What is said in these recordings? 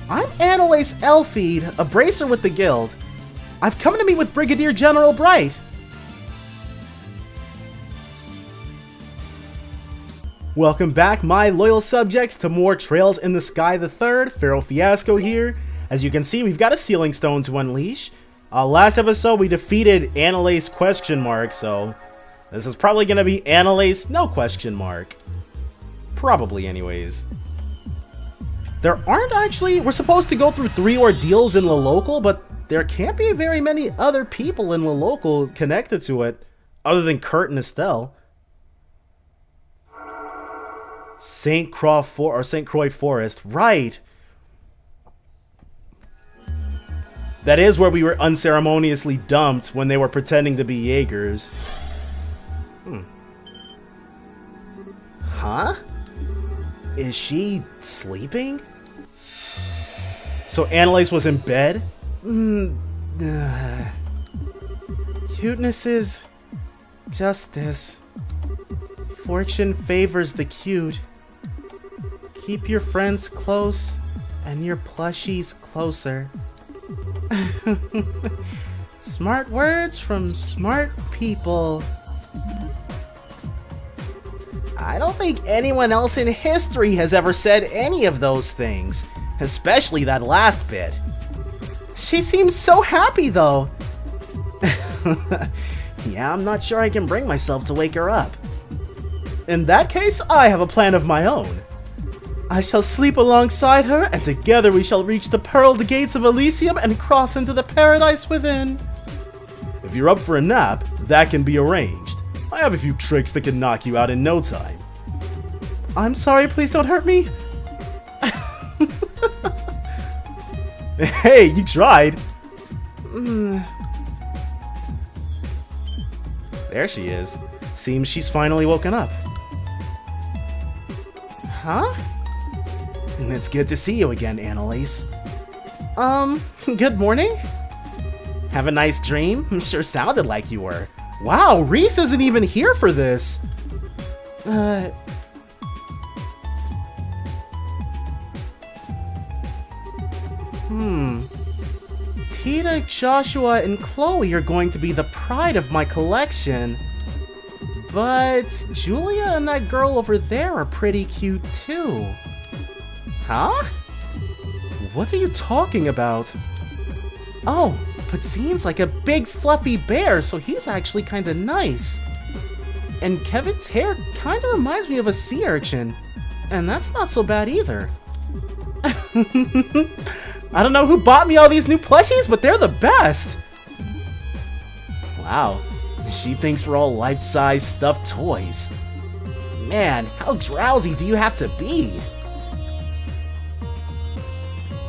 I'm Anelace Elfead, a bracer with the guild. I've come to meet with Brigadier General Bright. Welcome back, my loyal subjects, to more Trails in the Sky the Third. Pharaoh Fiasco here. As you can see, we've got a Sealing Stone to unleash. Last episode, we defeated Annelise ? So this is probably going to be Annelise no question mark. Probably, anyways. There aren't actually... We're supposed to go through 3 ordeals in the local, but there can't be very many other people in the local connected to it, other than Kurt and Estelle. St. Croix Forest, right. That is where we were unceremoniously dumped when they were pretending to be Jaegers. Huh? Is she sleeping? So Annelise was in bed? Cuteness is justice. Fortune favors the cute. Keep your friends close and your plushies closer. Smart words from smart people. I don't think anyone else in history has ever said any of those things, especially that last bit. She seems so happy though. Yeah, I'm not sure I can bring myself to wake her up. In that case, I have a plan of my own. I shall sleep alongside her, and together we shall reach the pearled gates of Elysium and cross into the paradise within. If you're up for a nap, that can be arranged. I have a few tricks that can knock you out in no time. I'm sorry, please don't hurt me. Hey, you tried. There she is. Seems she's finally woken up. Huh? It's good to see you again, Annelise. Good morning? Have a nice dream? Sure sounded like you were. Wow, Reese isn't even here for this. Tita, Joshua, and Chloe are going to be the pride of my collection. But Julia and that girl over there are pretty cute too. Huh? What are you talking about? Oh, but Zine's like a big fluffy bear, so he's actually kinda nice. And Kevin's hair kinda reminds me of a sea urchin. And that's not so bad either. I don't know who bought me all these new plushies, but they're the best! Wow, she thinks we're all life-size stuffed toys. Man, how drowsy do you have to be?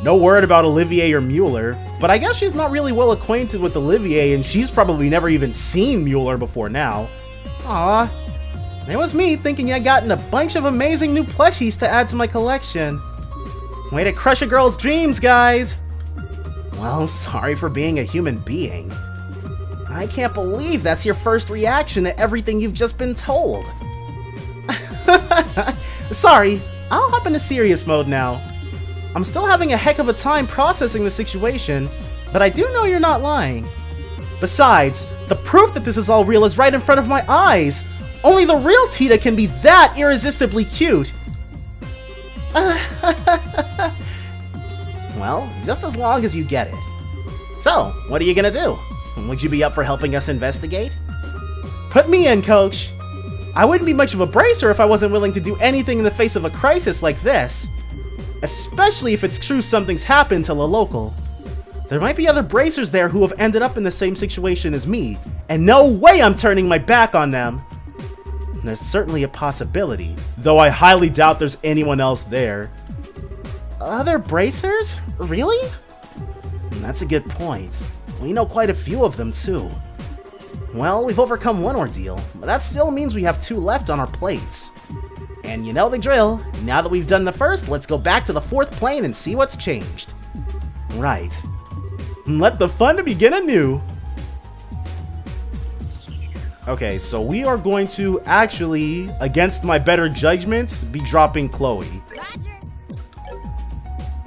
No word about Olivier or Mueller, but I guess she's not really well acquainted with Olivier, and she's probably never even seen Mueller before now. Aw, it was me thinking I'd gotten a bunch of amazing new plushies to add to my collection. Way to crush a girl's dreams, guys! Well, sorry for being a human being. I can't believe that's your first reaction to everything you've just been told. Sorry, I'll hop into serious mode now. I'm still having a heck of a time processing the situation, but I do know you're not lying. Besides, the proof that this is all real is right in front of my eyes! Only the real Tita can be that irresistibly cute! Well, just as long as you get it. So, what are you gonna do? Would you be up for helping us investigate? Put me in, coach! I wouldn't be much of a bracer if I wasn't willing to do anything in the face of a crisis like this. Especially if it's true something's happened to the local. There might be other bracers there who have ended up in the same situation as me, and no way I'm turning my back on them! There's certainly a possibility, though I highly doubt there's anyone else there. Other bracers? Really? That's a good point. We know quite a few of them too. Well, we've overcome one ordeal, but that still means we have 2 left on our plates. And you know the drill. Now that we've done the first, let's go back to the 4th plane and see what's changed. Right. Let the fun begin anew. Okay, so we are going to actually, against my better judgment, be dropping Chloe.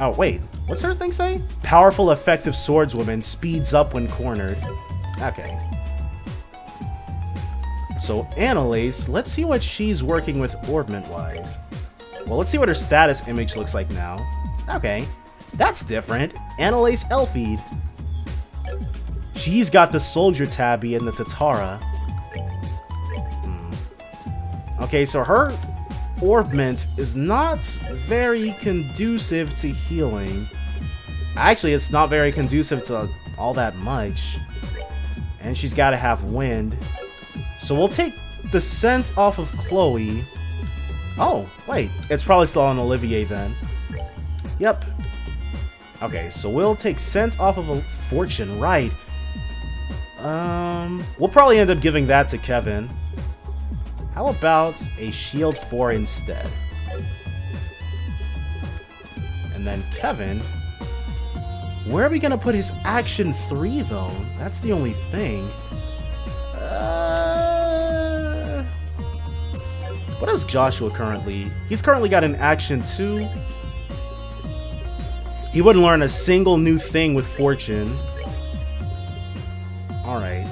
Oh, wait. What's her thing say? Powerful, effective swordswoman speeds up when cornered. Okay. So, Annelise, let's see what she's working with orbment-wise. Well, let's see what her status image looks like now. Okay. That's different. Anelace Elfead. She's got the soldier tabby and the Tatara. Okay, so her orbment is not very conducive to healing. Actually, it's not very conducive to all that much. And she's got to have wind. So we'll take the scent off of Chloe. Oh, wait. It's probably still on Olivier then. Yep. Okay, so we'll take scent off of a fortune, right. We'll probably end up giving that to Kevin. How about a shield 4 instead? And then Kevin, where are we gonna put his action 3 though? That's the only thing. What is Joshua currently? He's currently got an action 2. He wouldn't learn a single new thing with fortune. Alright.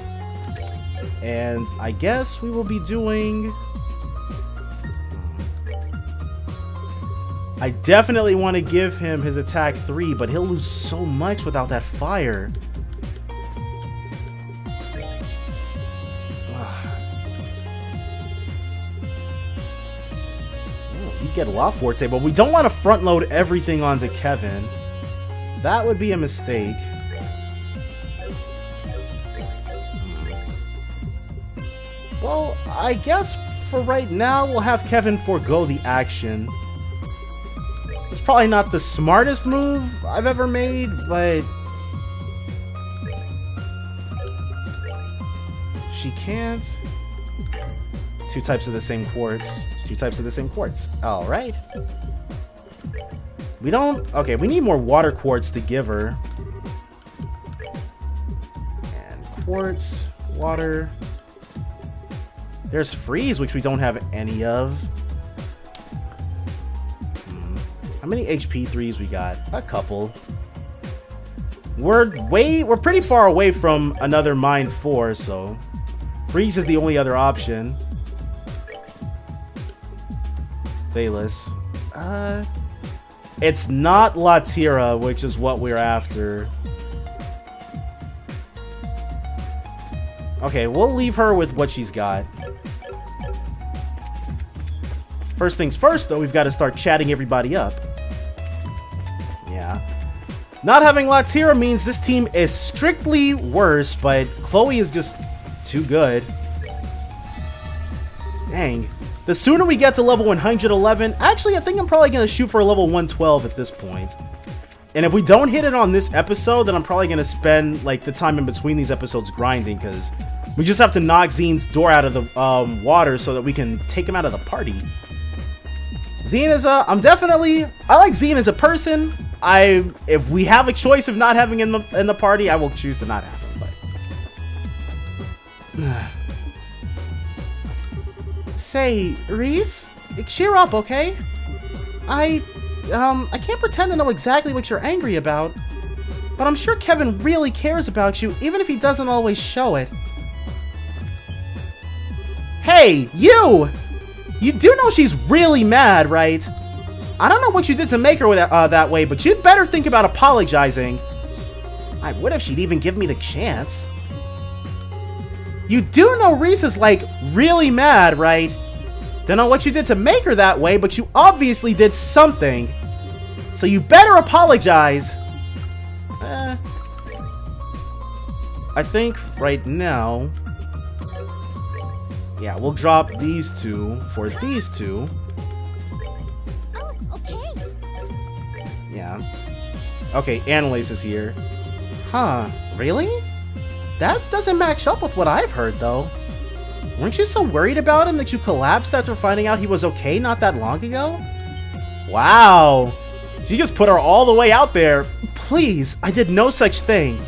And I guess we will be doing... I definitely want to give him his attack 3, but he'll lose so much without that fire. He'd get La Forte, but we don't want to front load everything onto Kevin. That would be a mistake. Well, I guess for right now, we'll have Kevin forego the action. It's probably not the smartest move I've ever made, but... she can't. 2 types of the same quartz. 2 types of the same quartz. Alright. We don't... okay, we need more water quartz to give her. And quartz, water... there's freeze, which we don't have any of. How many HP 3s we got? A couple. We're pretty far away from another Mind 4, so... freeze is the only other option. Thalos. It's not Latira, which is what we're after. Okay, we'll leave her with what she's got. First things first, though, we've got to start chatting everybody up. Yeah. Not having Latira means this team is strictly worse, but Chloe is just too good. Dang. The sooner we get to level 111... actually, I think I'm probably going to shoot for a level 112 at this point. And if we don't hit it on this episode, then I'm probably going to spend like the time in between these episodes grinding, because we just have to knock Zene's door out of the water so that we can take him out of the party. Zine is I like Zine as a person. If we have a choice of not having him in the party, I will choose to not have him. But say, Reese, cheer up, okay? I can't pretend to know exactly what you're angry about, but I'm sure Kevin really cares about you, even if he doesn't always show it. Hey, you! You do know she's really mad, right? I don't know what you did to make her that way, but you'd better think about apologizing. I would if she'd even give me the chance. You do know Reese is, like, really mad, right? Don't know what you did to make her that way, but you obviously did something. So you better apologize. I think right now... yeah, we'll drop these 2 for these 2. Oh, okay. Yeah. Okay, Annelise is here. Huh, really? That doesn't match up with what I've heard, though. Weren't you so worried about him that you collapsed after finding out he was okay not that long ago? Wow. She just put her all the way out there. Please, I did no such thing.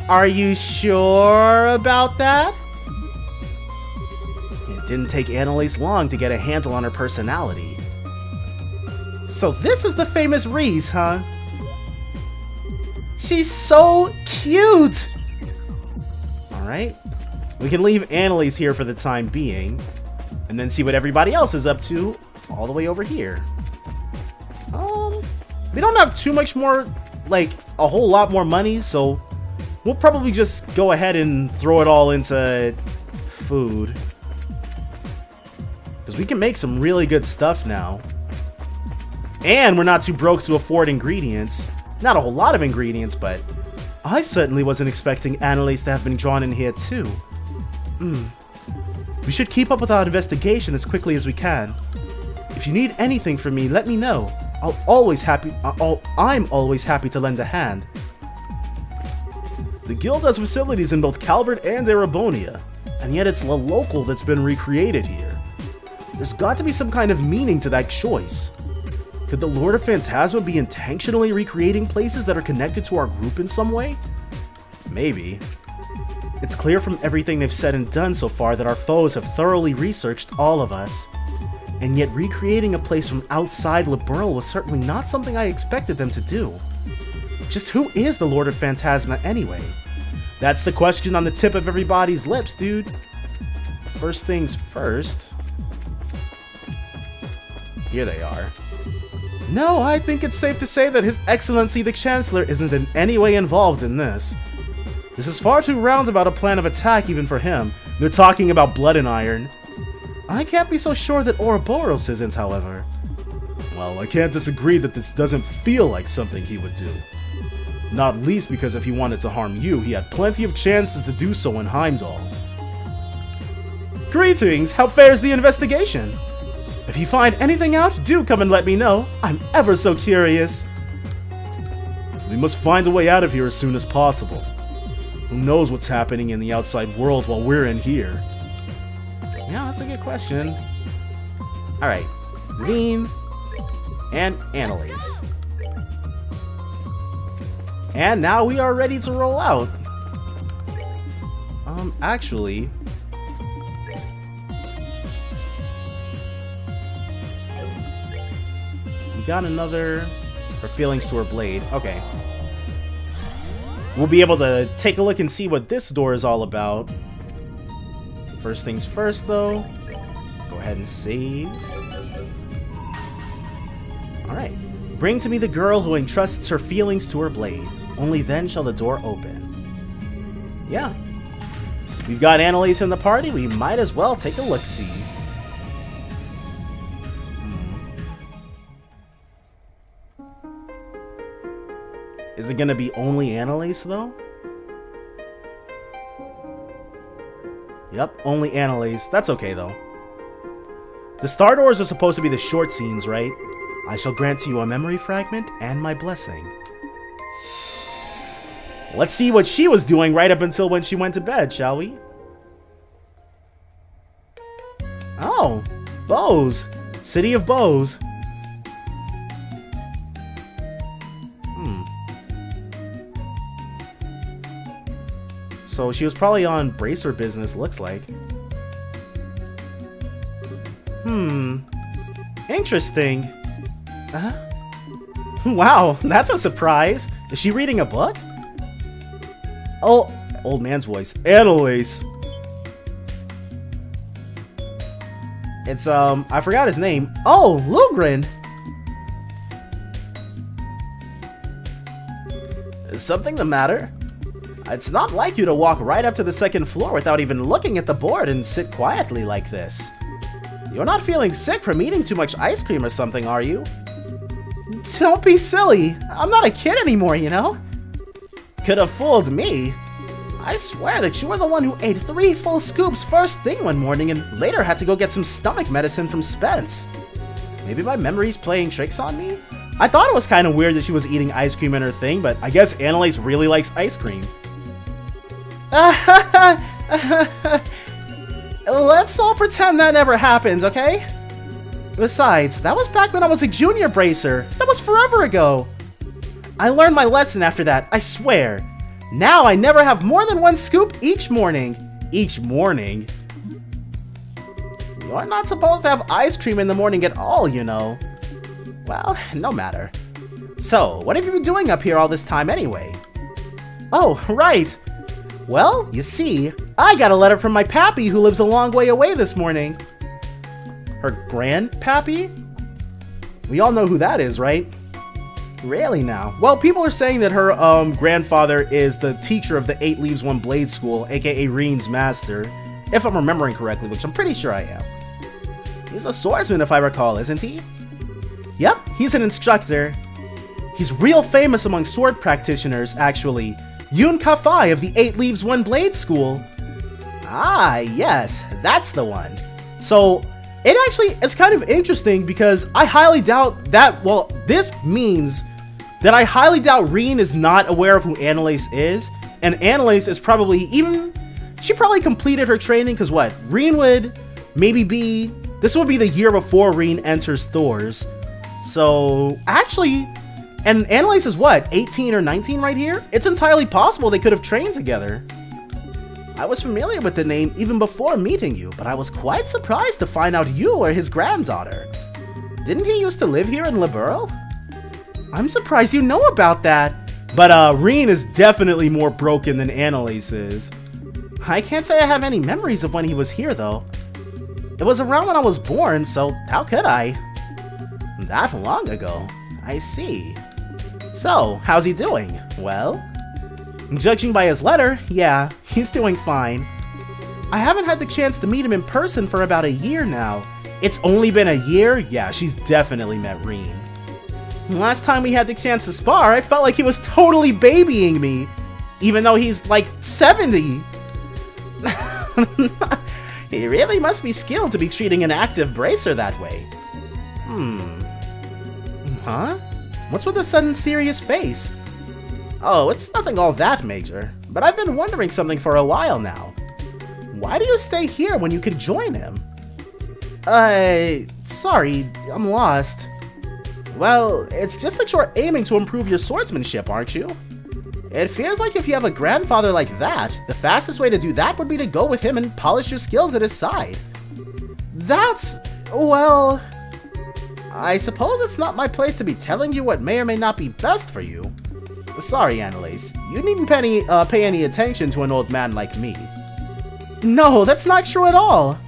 Are you sure about that? It didn't take Annelise long to get a handle on her personality. So this is the famous Reese, huh? She's so cute! Alright. We can leave Annelise here for the time being, and then see what everybody else is up to all the way over here. We don't have too much more, like, a whole lot more money, so we'll probably just go ahead and throw it all into food. Because we can make some really good stuff now. And we're not too broke to afford ingredients. Not a whole lot of ingredients, but I certainly wasn't expecting Annelise to have been drawn in here too. We should keep up with our investigation as quickly as we can. If you need anything from me, let me know. I'm always happy to lend a hand. The guild has facilities in both Calvert and Erebonia, and yet it's the local that's been recreated here. There's got to be some kind of meaning to that choice. Could the Lord of Phantasma be intentionally recreating places that are connected to our group in some way? Maybe. It's clear from everything they've said and done so far that our foes have thoroughly researched all of us. And yet recreating a place from outside Liberl was certainly not something I expected them to do. Just who is the Lord of Phantasma anyway? That's the question on the tip of everybody's lips, dude. First things first. Here they are. No, I think it's safe to say that His Excellency the Chancellor isn't in any way involved in this. This is far too roundabout a plan of attack even for him. They're talking about blood and iron. I can't be so sure that Ouroboros isn't, however. Well, I can't disagree that this doesn't feel like something he would do. Not least because if he wanted to harm you, he had plenty of chances to do so in Heimdall. Greetings! How fares the investigation? If you find anything out, do come and let me know. I'm ever so curious. We must find a way out of here as soon as possible. Who knows what's happening in the outside world while we're in here? Yeah, that's a good question. Alright. Zine. And Annelise. And now we are ready to roll out. Actually... we got another... her feelings to her blade. Okay. We'll be able to take a look and see what this door is all about. First things first, though. Go ahead and save. Alright. Bring to me the girl who entrusts her feelings to her blade. Only then shall the door open. Yeah. We've got Annelise in the party. We might as well take a look-see. Is it gonna be only Annelise, though? Yep, only Annelise. That's okay, though. The star doors are supposed to be the short scenes, right? I shall grant to you a memory fragment and my blessing. Let's see what she was doing right up until when she went to bed, shall we? Oh, bows. City of Bows. So she was probably on bracer business, looks like. Interesting. Wow, that's a surprise. Is she reading a book? Oh, old man's voice. Annelise. It's, I forgot his name. Oh, Lugrin. Is something the matter? It's not like you to walk right up to the second floor without even looking at the board and sit quietly like this. You're not feeling sick from eating too much ice cream or something, are you? Don't be silly. I'm not a kid anymore, you know? Could have fooled me. I swear that you were the one who ate 3 full scoops first thing one morning and later had to go get some stomach medicine from Spence. Maybe my memory's playing tricks on me? I thought it was kind of weird that she was eating ice cream in her thing, but I guess Annelise really likes ice cream. Let's all pretend that never happened, okay? Besides, that was back when I was a junior bracer. That was forever ago. I learned my lesson after that, I swear. Now I never have more than 1 scoop each morning. Each morning? You're not supposed to have ice cream in the morning at all, you know. Well, no matter. So, what have you been doing up here all this time anyway? Oh, right. Well, you see, I got a letter from my pappy who lives a long way away this morning. Her grandpappy? We all know who that is, right? Really now? Well, people are saying that her grandfather is the teacher of the 8 Leaves 1 Blade School, aka Rean's master, if I'm remembering correctly, which I'm pretty sure I am. He's a swordsman if I recall, isn't he? Yep, he's an instructor. He's real famous among sword practitioners, actually. Ka-fai of the 8 Leaves 1 Blade School. Ah, yes, that's the one. So, it's kind of interesting because I highly doubt that, well, this means that I highly doubt Rean is not aware of who Anelace is, and Annelise is probably she probably completed her training, because what? Rean would maybe be, this would be the year before Rean enters Thor's. So, actually, and Annelise is what, 18 or 19 right here? It's entirely possible they could have trained together. I was familiar with the name even before meeting you, but I was quite surprised to find out you were his granddaughter. Didn't he used to live here in Liberl? I'm surprised you know about that. But Rean is definitely more broken than Annelise is. I can't say I have any memories of when he was here though. It was around when I was born, so how could I? That long ago. I see. So, how's he doing? Well? Judging by his letter, yeah, he's doing fine. I haven't had the chance to meet him in person for about a year now. It's only been a year? Yeah, she's definitely met Rean. Last time we had the chance to spar, I felt like he was totally babying me, even though he's like 70. He really must be skilled to be treating an active bracer that way. Huh? What's with the sudden serious face? Oh, it's nothing all that major, but I've been wondering something for a while now. Why do you stay here when you could join him? Sorry, I'm lost. Well, it's just that you're aiming to improve your swordsmanship, aren't you? It feels like if you have a grandfather like that, the fastest way to do that would be to go with him and polish your skills at his side. Well, I suppose it's not my place to be telling you what may or may not be best for you. Sorry, Annelise, you needn't pay any attention to an old man like me. No, that's not true at all.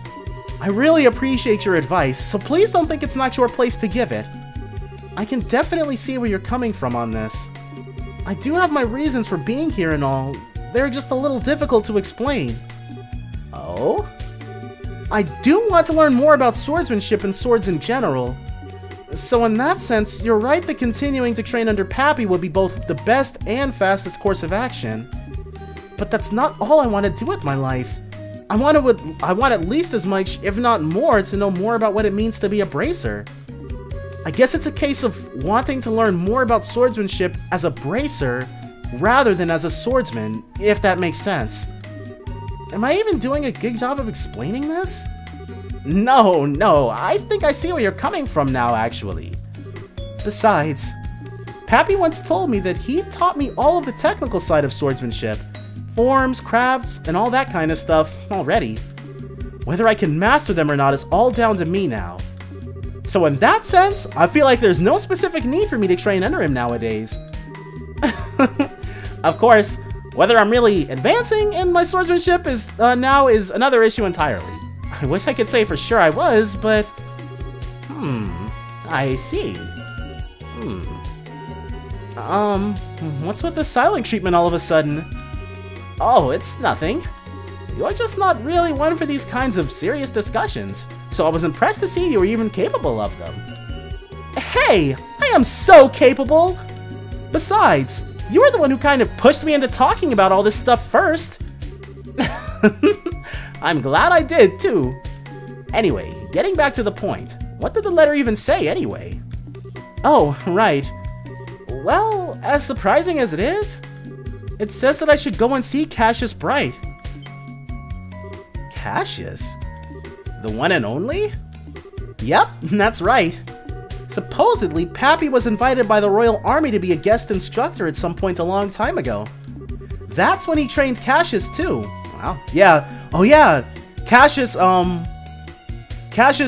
I really appreciate your advice, so please don't think it's not your place to give it. I can definitely see where you're coming from on this. I do have my reasons for being here and all. They're just a little difficult to explain. Oh? I do want to learn more about swordsmanship and swords in general. So in that sense, you're right that continuing to train under Pappy would be both the best and fastest course of action. But that's not all I want to do with my life. I want at least as much, if not more, to know more about what it means to be a bracer. I guess it's a case of wanting to learn more about swordsmanship as a bracer rather than as a swordsman, if that makes sense. Am I even doing a good job of explaining this? No, I think I see where you're coming from now, actually. Besides, Pappy once told me that he taught me all of the technical side of swordsmanship, forms, crafts, and all that kind of stuff already. Whether I can master them or not is all down to me now. So in that sense, I feel like there's no specific need for me to train under him nowadays. Of course, whether I'm really advancing in my swordsmanship is another issue entirely. I wish I could say for sure I was, but... I see. What's with the silent treatment all of a sudden? Oh, it's nothing. You're just not really one for these kinds of serious discussions, so I was impressed to see you were even capable of them. Hey! I am so capable! Besides, you were the one who kind of pushed me into talking about all this stuff first. I'm glad I did, too. Anyway, getting back to the point, what did the letter even say, anyway? Oh, right. Well, as surprising as it is, it says that I should go and see Cassius Bright. Cassius? The one and only? Yep, that's right. Supposedly, Pappy was invited by the Royal Army to be a guest instructor at some point a long time ago. That's when he trained Cassius, too. Wow. Yeah. Oh, yeah. Cassius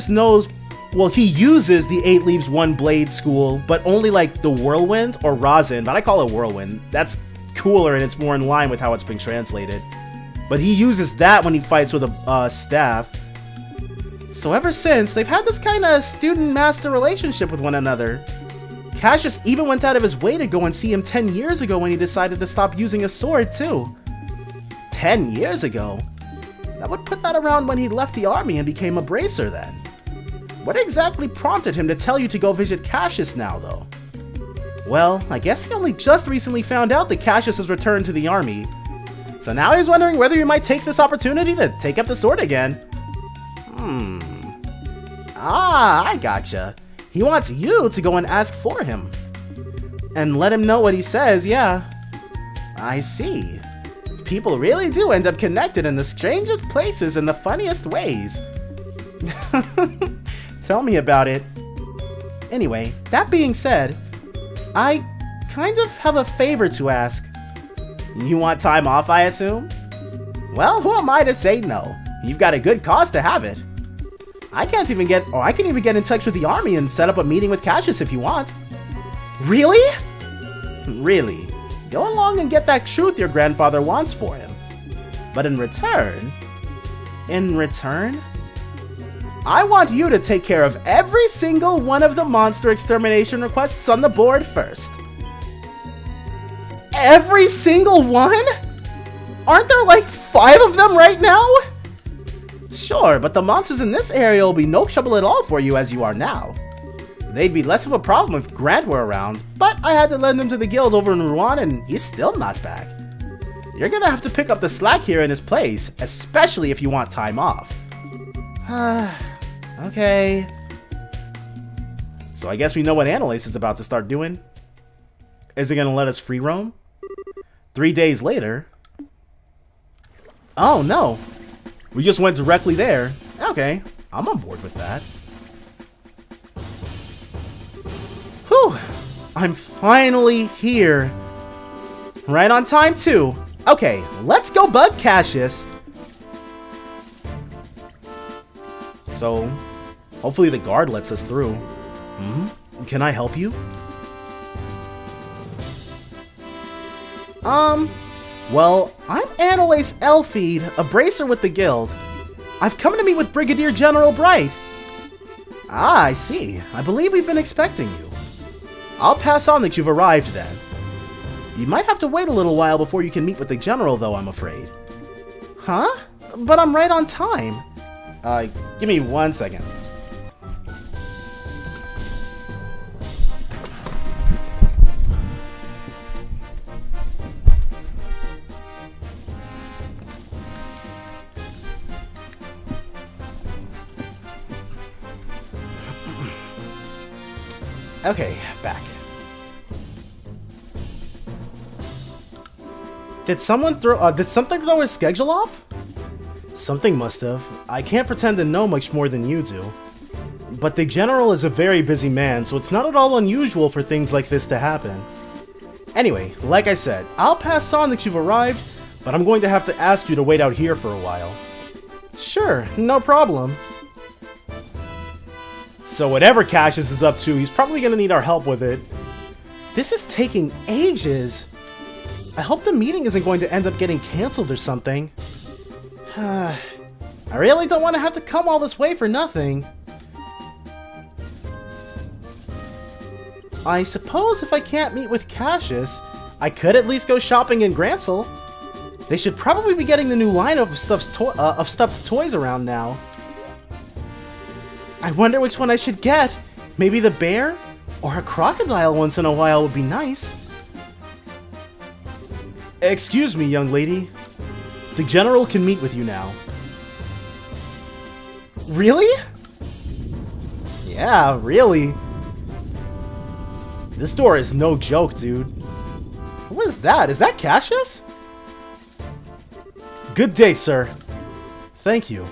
knows Well, he uses the 8 Leaves 1 Blade school, but only like the Whirlwind or Rosin, but I call it Whirlwind. That's cooler and it's more in line with how it's been translated. But he uses that when he fights with a staff. So ever since, they've had this kind of student-master relationship with one another. Cassius even went out of his way to go and see him 10 years ago when he decided to stop using a sword too. 10 years ago? That would put that around when he left the army and became a bracer then. What exactly prompted him to tell you to go visit Cassius now, though? Well, I guess he only just recently found out that Cassius has returned to the army. So now he's wondering whether you might take this opportunity to take up the sword again. Ah, I gotcha. He wants you to go and ask for him. And let him know what he says, yeah. I see. People really do end up connected in the strangest places in the funniest ways. Tell me about it. Anyway, that being said, I kind of have a favor to ask. You want time off, I assume? Well, who am I to say no? You've got a good cause to have it. I can even get in touch with the army and set up a meeting with Cassius if you want. Really? Really. Go along and get that truth your grandfather wants for him. But in return, I want you to take care of every single one of the monster extermination requests on the board first. Every single one? Aren't there like 5 of them right now? Sure, but the monsters in this area will be no trouble at all for you as you are now. They'd be less of a problem if Grant were around, but I had to lend him to the guild over in Rean and he's still not back. You're gonna have to pick up the slack here in his place, especially if you want time off. Okay. So I guess we know what Annelise is about to start doing. Is it gonna let us free roam? 3 days later. Oh no. We just went directly there. Okay, I'm on board with that. Whew, I'm finally here. Right on time too. Okay, let's go bug Cassius. So, hopefully the guard lets us through. Can I help you? Well, I'm Anelace Elfead, a bracer with the guild. I've come to meet with Brigadier General Bright. Ah, I see. I believe we've been expecting you. I'll pass on that you've arrived then. You might have to wait a little while before you can meet with the general, though, I'm afraid. Huh? But I'm right on time. Give me 1 second. Okay, back. Did something throw his schedule off? Something must have. I can't pretend to know much more than you do. But the general is a very busy man, so it's not at all unusual for things like this to happen. Anyway, like I said, I'll pass on that you've arrived, but I'm going to have to ask you to wait out here for a while. Sure, no problem. So whatever Cassius is up to, he's probably going to need our help with it. This is taking ages. I hope the meeting isn't going to end up getting canceled or something. I really don't want to have to come all this way for nothing. I suppose if I can't meet with Cassius, I could at least go shopping in Gransel. They should probably be getting the new lineup of stuffed toys around now. I wonder which one I should get. Maybe the bear? Or a crocodile once in a while would be nice. Excuse me, young lady. The general can meet with you now. Really? Yeah, really. This door is no joke, dude. What is that? Is that Cassius? Good day, sir. Thank you.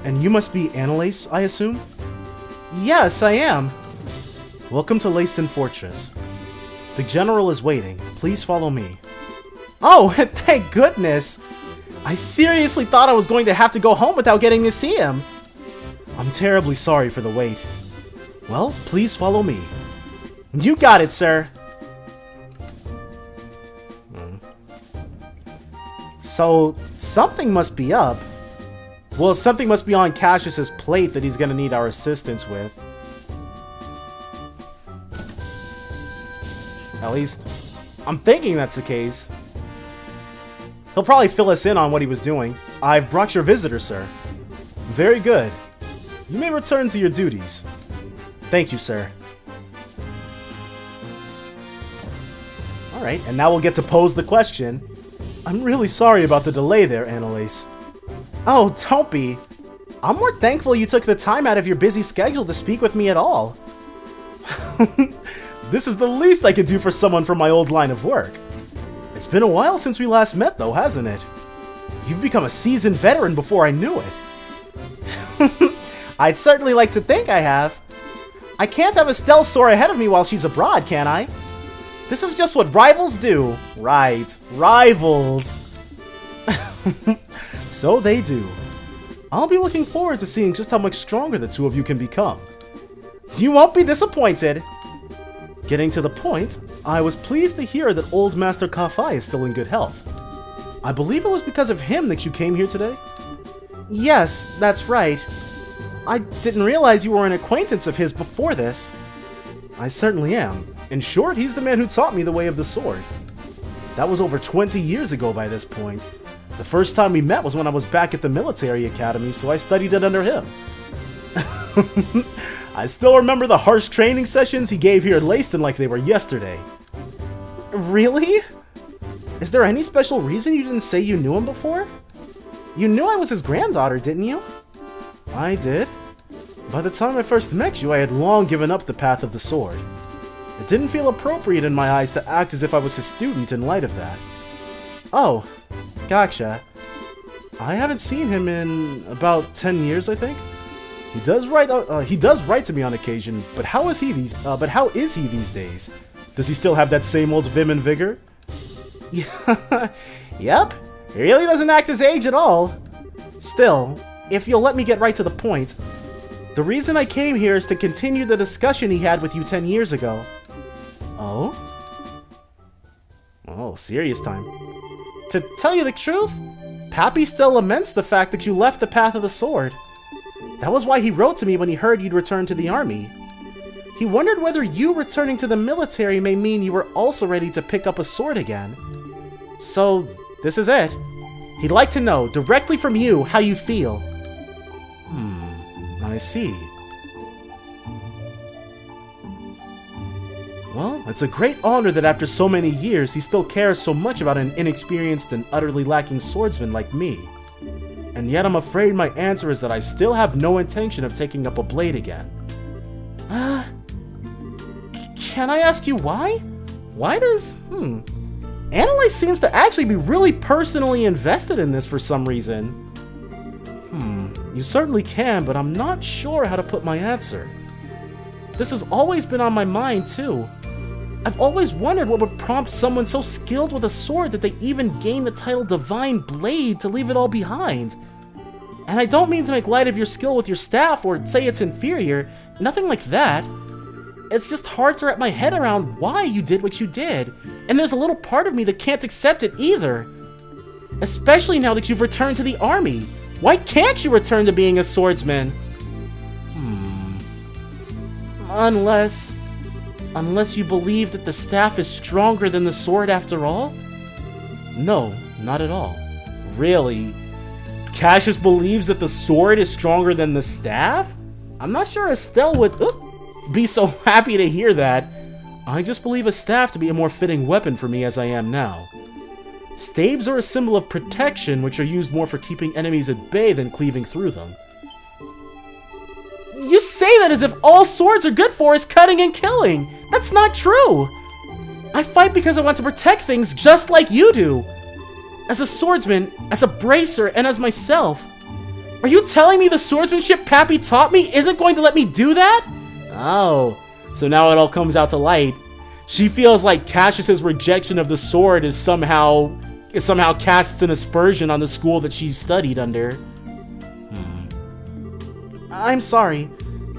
And you must be Annelise, I assume? Yes, I am. Welcome to Leyston Fortress. The general is waiting. Please follow me. Oh, thank goodness! I seriously thought I was going to have to go home without getting to see him. I'm terribly sorry for the wait. Well, please follow me. You got it, sir. So, something must be up. Well, something must be on Cassius's plate that he's gonna need our assistance with. At least, I'm thinking that's the case. He'll probably fill us in on what he was doing. I've brought your visitor, sir. Very good. You may return to your duties. Thank you, sir. Alright, and now we'll get to pose the question. I'm really sorry about the delay there, Annelise. Oh, don't be. I'm more thankful you took the time out of your busy schedule to speak with me at all. This is the least I could do for someone from my old line of work. It's been a while since we last met, though, hasn't it? You've become a seasoned veteran before I knew it. I'd certainly like to think I have. I can't have Estelle soar ahead of me while she's abroad, can I? This is just what rivals do. Right, rivals. So they do. I'll be looking forward to seeing just how much stronger the two of you can become. You won't be disappointed. Getting to the point, I was pleased to hear that old Master Ka-fai is still in good health. I believe it was because of him that you came here today? Yes, that's right. I didn't realize you were an acquaintance of his before this. I certainly am. In short, he's the man who taught me the way of the sword. That was over 20 years ago by this point. The first time we met was when I was back at the military academy, so I studied it under him. I still remember the harsh training sessions he gave here at Leiston like they were yesterday. Really? Is there any special reason you didn't say you knew him before? You knew I was his granddaughter, didn't you? I did. By the time I first met you, I had long given up the path of the sword. It didn't feel appropriate in my eyes to act as if I was his student in light of that. Oh, gotcha. I haven't seen him in about 10 years, I think. He does write to me on occasion, but how is he these days? Does he still have that same old vim and vigor? Yep, he really doesn't act his age at all. Still, if you'll let me get right to the point, the reason I came here is to continue the discussion he had with you 10 years ago. Oh? Oh, serious time. To tell you the truth, Pappy still laments the fact that you left the path of the sword. That was why he wrote to me when he heard you'd returned to the army. He wondered whether you returning to the military may mean you were also ready to pick up a sword again. So, this is it. He'd like to know, directly from you, how you feel. I see. Well, it's a great honor that after so many years, he still cares so much about an inexperienced and utterly lacking swordsman like me. And yet I'm afraid my answer is that I still have no intention of taking up a blade again. Can I ask you why? Why does... Annelise seems to actually be really personally invested in this for some reason. You certainly can, but I'm not sure how to put my answer. This has always been on my mind, too. I've always wondered what would prompt someone so skilled with a sword that they even gain the title Divine Blade to leave it all behind. And I don't mean to make light of your skill with your staff or say it's inferior, nothing like that. It's just hard to wrap my head around why you did what you did, and there's a little part of me that can't accept it either. Especially now that you've returned to the army. Why can't you return to being a swordsman? Unless you believe that the staff is stronger than the sword after all? No, not at all. Really? Cassius believes that the sword is stronger than the staff? I'm not sure Estelle would be so happy to hear that. I just believe a staff to be a more fitting weapon for me as I am now. Staves are a symbol of protection, which are used more for keeping enemies at bay than cleaving through them. You say that as if all swords are good for is cutting and killing. That's not true. I fight because I want to protect things just like you do. As a swordsman, as a bracer, and as myself. Are you telling me the swordsmanship Pappy taught me isn't going to let me do that? Oh, so now it all comes out to light. She feels like Cassius's rejection of the sword is somehow casts an aspersion on the school that she studied under. I'm sorry.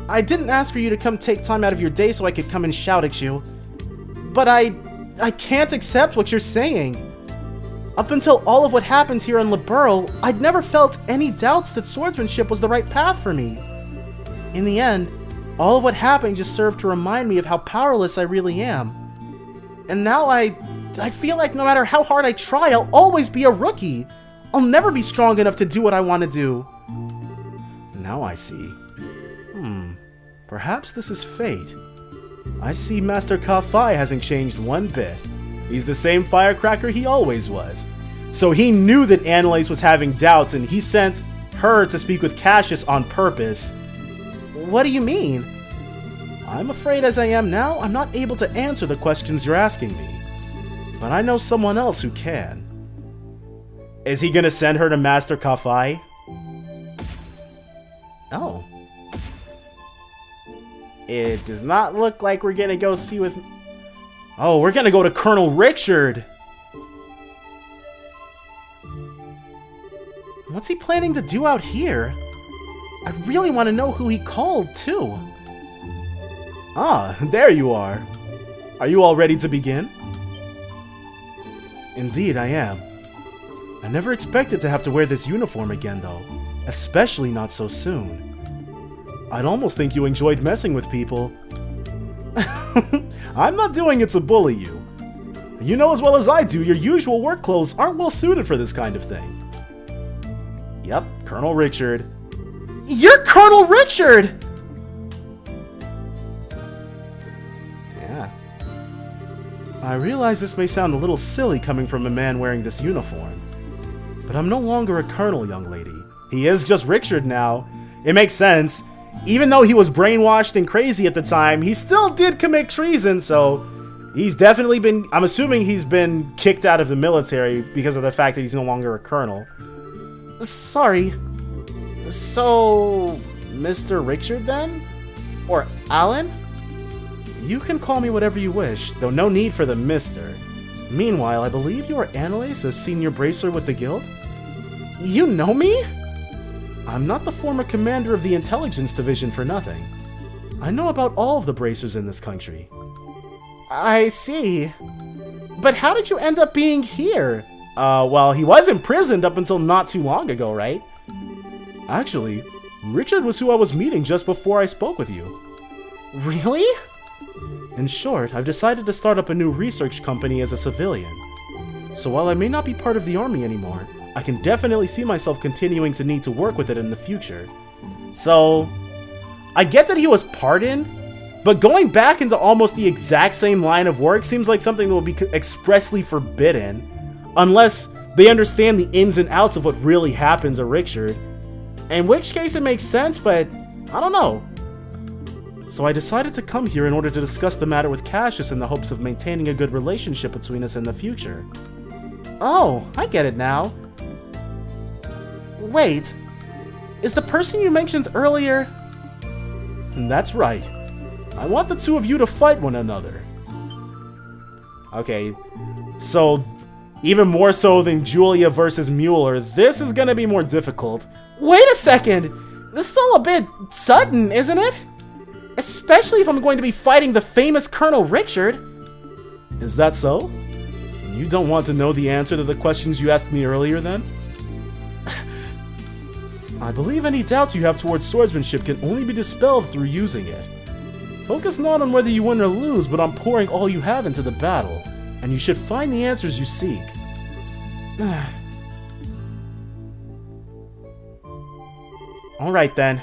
I didn't ask for you to come take time out of your day so I could come and shout at you. But I can't accept what you're saying. Up until all of what happened here in Liberl, I'd never felt any doubts that swordsmanship was the right path for me. In the end, all of what happened just served to remind me of how powerless I really am. And now I feel like no matter how hard I try, I'll always be a rookie. I'll never be strong enough to do what I want to do. Now I see. Perhaps this is fate. I see Master Ka-fai hasn't changed one bit. He's the same firecracker he always was. So he knew that Annelise was having doubts and he sent her to speak with Cassius on purpose. What do you mean? I'm afraid as I am now, I'm not able to answer the questions you're asking me. But I know someone else who can. Is he gonna send her to Master Ka-fai? Oh. It does not look like we're gonna go see with... Oh, we're gonna go to Colonel Richard! What's he planning to do out here? I really want to know who he called, too. Ah, there you are. Are you all ready to begin? Indeed, I am. I never expected to have to wear this uniform again, though. Especially not so soon. I'd almost think you enjoyed messing with people. I'm not doing it to bully you. You know as well as I do, your usual work clothes aren't well suited for this kind of thing. Yep, Colonel Richard. You're Colonel Richard! Yeah. I realize this may sound a little silly coming from a man wearing this uniform, but I'm no longer a colonel, young lady. He is just Richard now. It makes sense. Even though he was brainwashed and crazy at the time, he still did commit treason, so he's definitely been... I'm assuming he's been kicked out of the military because of the fact that he's no longer a colonel. Sorry. So, Mr. Richard then? Or Alan? You can call me whatever you wish, though no need for the Mr. Meanwhile, I believe you are Annelise, a senior bracer with the guild? You know me? I'm not the former commander of the intelligence division for nothing. I know about all of the bracers in this country. I see. But how did you end up being here? Well, he was imprisoned up until not too long ago, right? Actually, Richard was who I was meeting just before I spoke with you. Really? In short, I've decided to start up a new research company as a civilian. So while I may not be part of the army anymore, I can definitely see myself continuing to need to work with it in the future. So, I get that he was pardoned, but going back into almost the exact same line of work seems like something that will be expressly forbidden, unless they understand the ins and outs of what really happened to Richard. In which case it makes sense, but I don't know. So I decided to come here in order to discuss the matter with Cassius in the hopes of maintaining a good relationship between us in the future. Oh, I get it now. Wait, is the person you mentioned earlier? That's right. I want the two of you to fight one another. Okay, so even more so than Julia versus Mueller, this is gonna be more difficult. Wait a second! This is all a bit sudden, isn't it? Especially if I'm going to be fighting the famous Colonel Richard. Is that so? You don't want to know the answer to the questions you asked me earlier, then? I believe any doubts you have towards swordsmanship can only be dispelled through using it. Focus not on whether you win or lose, but on pouring all you have into the battle, and you should find the answers you seek. Alright then.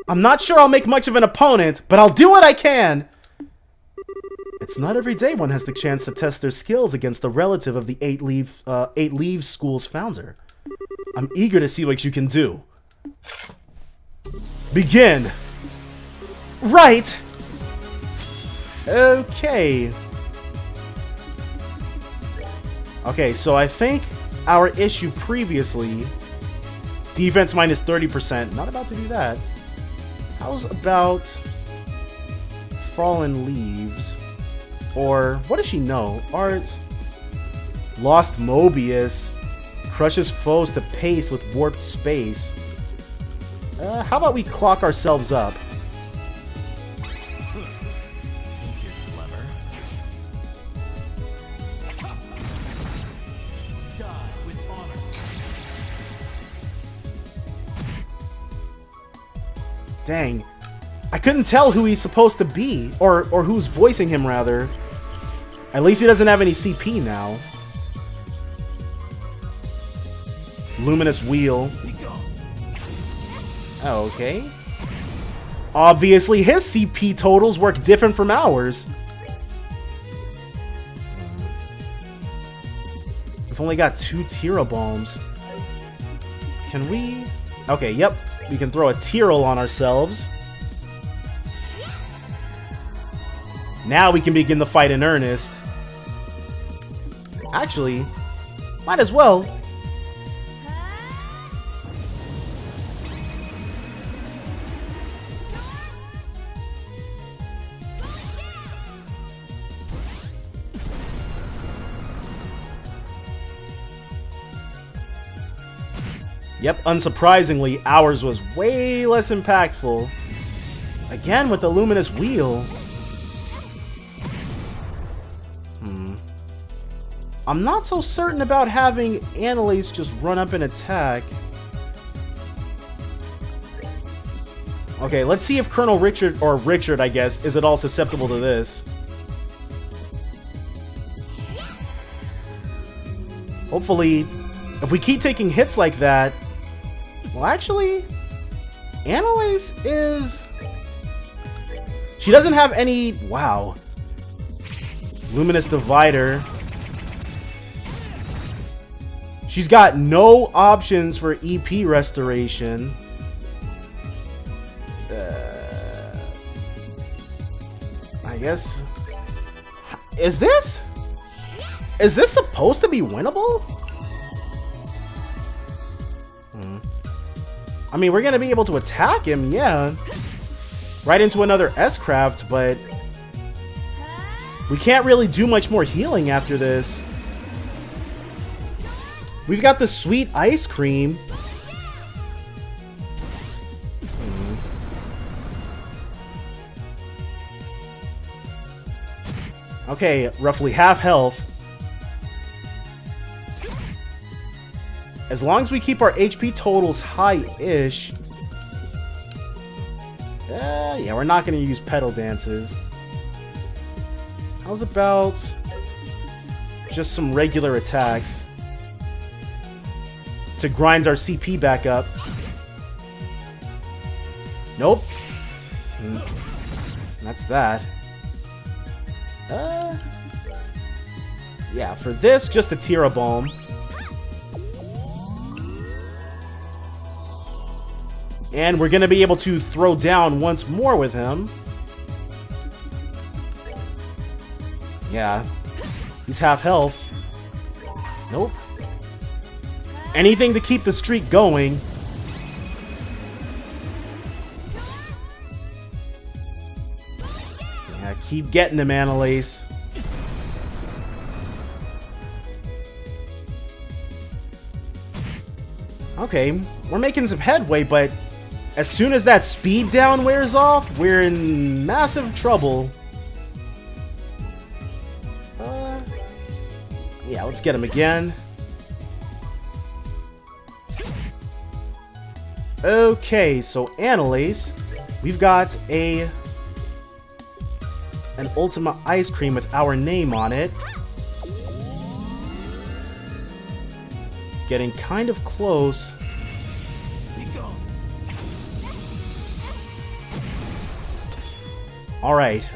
I'm not sure I'll make much of an opponent, but I'll do what I can! It's not every day one has the chance to test their skills against a relative of the Eight Leaves School's founder. I'm eager to see what you can do. Begin! Right! Okay. Okay, so I think our issue previously, defense minus 30%, not about to do that. How's about Fallen Leaves? Or, what does she know? Art. Lost Mobius. Crushes foes to paste with warped space. How about we clock ourselves up? Dang. I couldn't tell who he's supposed to be, or who's voicing him, rather. At least he doesn't have any CP now. Luminous Wheel. Oh, okay. Obviously, his CP totals work different from ours. We've only got 2 Tira Bombs. Can we... Okay, yep. We can throw a Tyrol on ourselves. Now we can begin the fight in earnest. Actually, might as well. Yep, unsurprisingly, ours was way less impactful. Again with the Luminous Wheel. I'm not so certain about having Annelise just run up and attack. Okay, let's see if Colonel Richard, or Richard, I guess, is at all susceptible to this. Hopefully, if we keep taking hits like that... Well, actually, Annelise is... She doesn't have any... Wow. Luminous Divider. She's got no options for EP restoration. I guess... Is this supposed to be winnable? I mean, we're gonna be able to attack him, yeah. Right into another S-Craft, but... We can't really do much more healing after this. We've got the sweet ice cream. Okay, roughly half health. As long as we keep our HP totals high-ish. Yeah, we're not going to use pedal dances. How's about just some regular attacks to grind our CP back up? Nope. That's that. Yeah, for this, just a Tira Bomb. And we're going to be able to throw down once more with him. Yeah. He's half health. Nope. Anything to keep the streak going. Yeah, keep getting him, Annelise. Okay, we're making some headway, but as soon as that speed down wears off, we're in massive trouble. Yeah, let's get him again. Okay, so Annelise, we've got an Ultima Ice Cream with our name on it. Getting kind of close. Alright,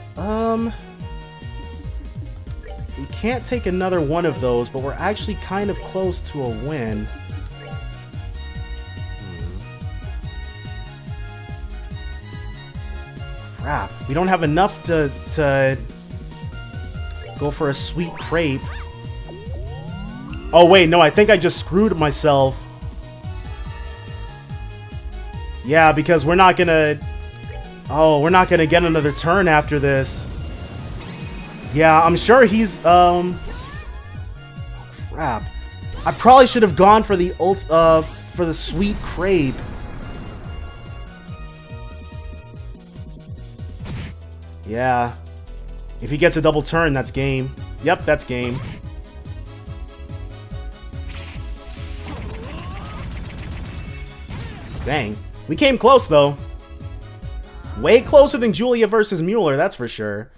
we can't take another one of those, but we're actually kind of close to a win. Crap, we don't have enough to go for a sweet crepe. Oh wait, no, I think I just screwed myself. Yeah, because we're not gonna... Oh, we're not gonna get another turn after this. Yeah, I'm sure he's, crap. I probably should have gone for the for the sweet crepe. Yeah. If he gets a double turn, that's game. Yep, that's game. Dang. We came close, though. Way closer than Julia versus Mueller, that's for sure.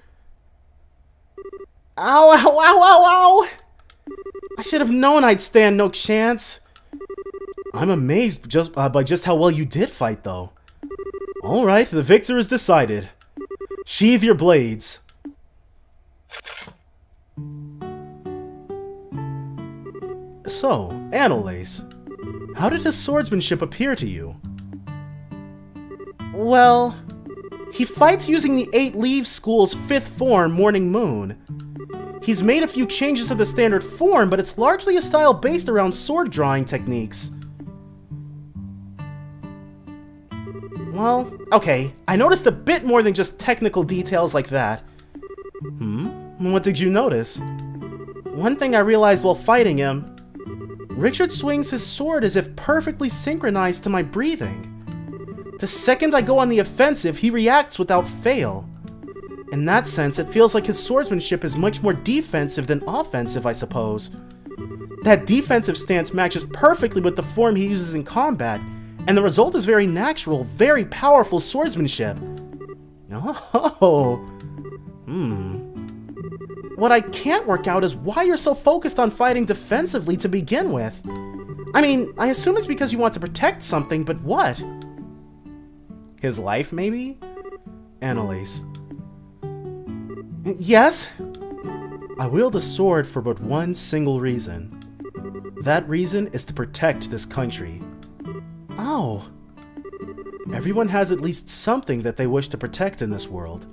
Ow, ow, ow, ow, ow! I should have known I'd stand no chance. I'm amazed by just how well you did fight, though. Alright, the victor is decided. Sheathe your blades. So, Anelace, how did his swordsmanship appear to you? Well, he fights using the 8 Leaves School's 5th form, Morning Moon. He's made a few changes to the standard form, but it's largely a style based around sword drawing techniques. Well, okay, I noticed a bit more than just technical details like that. What did you notice? One thing I realized while fighting him, Richard swings his sword as if perfectly synchronized to my breathing. The second I go on the offensive, he reacts without fail. In that sense, it feels like his swordsmanship is much more defensive than offensive, I suppose. That defensive stance matches perfectly with the form he uses in combat, and the result is very natural, very powerful swordsmanship. Oh. What I can't work out is why you're so focused on fighting defensively to begin with. I mean, I assume it's because you want to protect something, but what? His life, maybe? Annelise. Yes? I wield a sword for but one single reason. That reason is to protect this country. Oh. Everyone has at least something that they wish to protect in this world.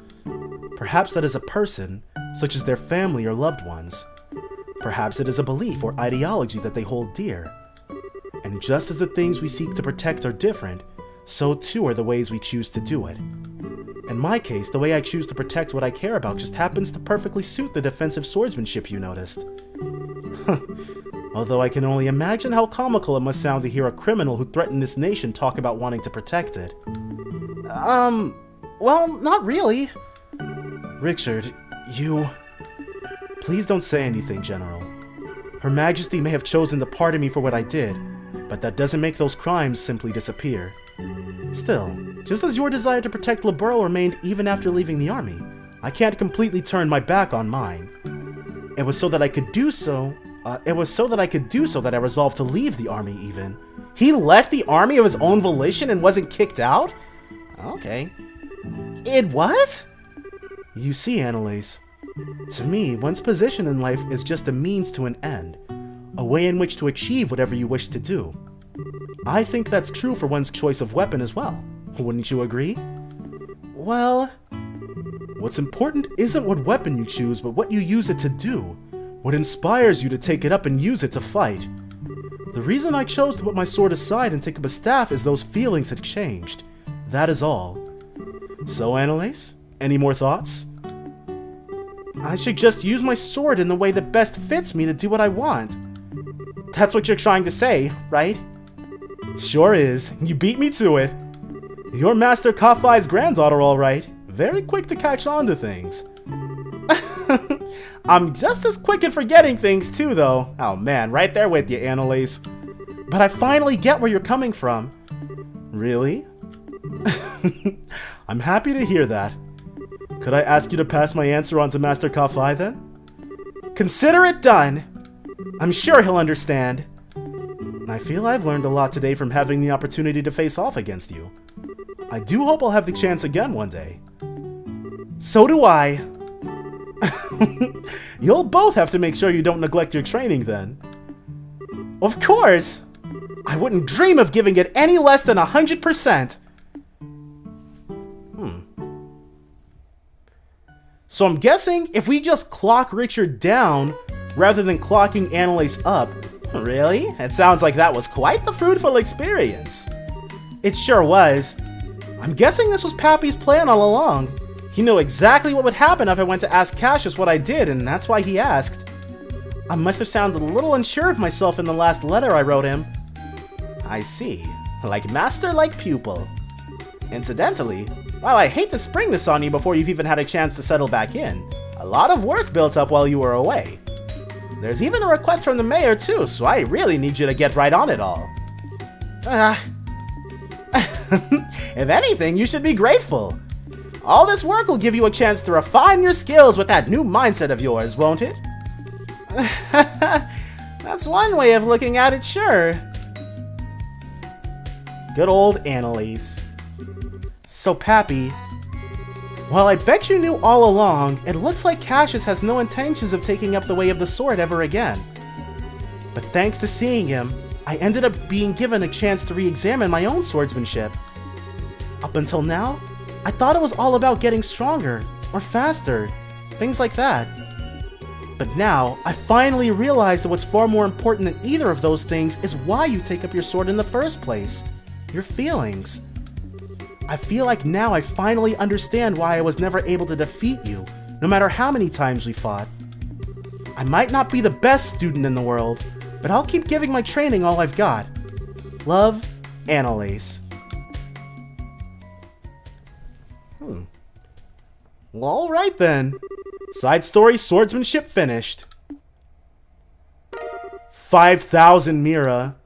Perhaps that is a person, such as their family or loved ones. Perhaps it is a belief or ideology that they hold dear. And just as the things we seek to protect are different, so too are the ways we choose to do it. In my case, the way I choose to protect what I care about just happens to perfectly suit the defensive swordsmanship you noticed. Although I can only imagine how comical it must sound to hear a criminal who threatened this nation talk about wanting to protect it. Well, not really. Richard, you... Please don't say anything, General. Her Majesty may have chosen to pardon me for what I did, but that doesn't make those crimes simply disappear. Still, just as your desire to protect Liberl remained even after leaving the army, I can't completely turn my back on mine. It was so that I could do so that I resolved to leave the army even. He left the army of his own volition and wasn't kicked out? Okay. It was? You see, Annelise, to me, one's position in life is just a means to an end, a way in which to achieve whatever you wish to do. I think that's true for one's choice of weapon as well. Wouldn't you agree? Well, what's important isn't what weapon you choose, but what you use it to do. What inspires you to take it up and use it to fight. The reason I chose to put my sword aside and take up a staff is those feelings had changed. That is all. So, Annelise, any more thoughts? I should just use my sword in the way that best fits me to do what I want. That's what you're trying to say, right? Sure is. You beat me to it. You're Master Ka-fai's granddaughter, all right. Very quick to catch on to things. I'm just as quick at forgetting things too, though. Oh man, right there with you, Annelise. But I finally get where you're coming from. Really? I'm happy to hear that. Could I ask you to pass my answer on to Master Ka-fai then? Consider it done. I'm sure he'll understand. I feel I've learned a lot today from having the opportunity to face off against you. I do hope I'll have the chance again one day. So do I. You'll both have to make sure you don't neglect your training then. Of course! I wouldn't dream of giving it any less than 100%. So I'm guessing if we just clock Richard down rather than clocking Anelace up. Really? It sounds like that was quite the fruitful experience. It sure was. I'm guessing this was Pappy's plan all along. He knew exactly what would happen if I went to ask Cassius what I did, and that's why he asked. I must have sounded a little unsure of myself in the last letter I wrote him. I see. Like master, like pupil. Incidentally, while I hate to spring this on you before you've even had a chance to settle back in, a lot of work built up while you were away. There's even a request from the mayor too, so I really need you to get right on it all. If anything, you should be grateful. All this work will give you a chance to refine your skills with that new mindset of yours, won't it? That's one way of looking at it, sure. Good old Annelise. So, Pappy, while I bet you knew all along, it looks like Cassius has no intentions of taking up the way of the sword ever again. But thanks to seeing him, I ended up being given a chance to re-examine my own swordsmanship. Up until now, I thought it was all about getting stronger, or faster, things like that. But now, I finally realized that what's far more important than either of those things is why you take up your sword in the first place. Your feelings. I feel like now I finally understand why I was never able to defeat you, no matter how many times we fought. I might not be the best student in the world, but I'll keep giving my training all I've got. Love, Anelace. Well, alright then. Side story swordsmanship finished. 5,000 Mira.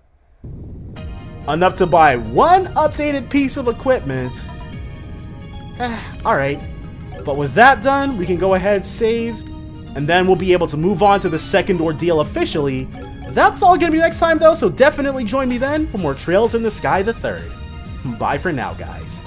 Enough to buy one updated piece of equipment. Alright. But with that done, we can go ahead, save, and then we'll be able to move on to the second ordeal officially. That's all gonna be next time though, so definitely join me then for more Trails in the Sky the Third. Bye for now, guys.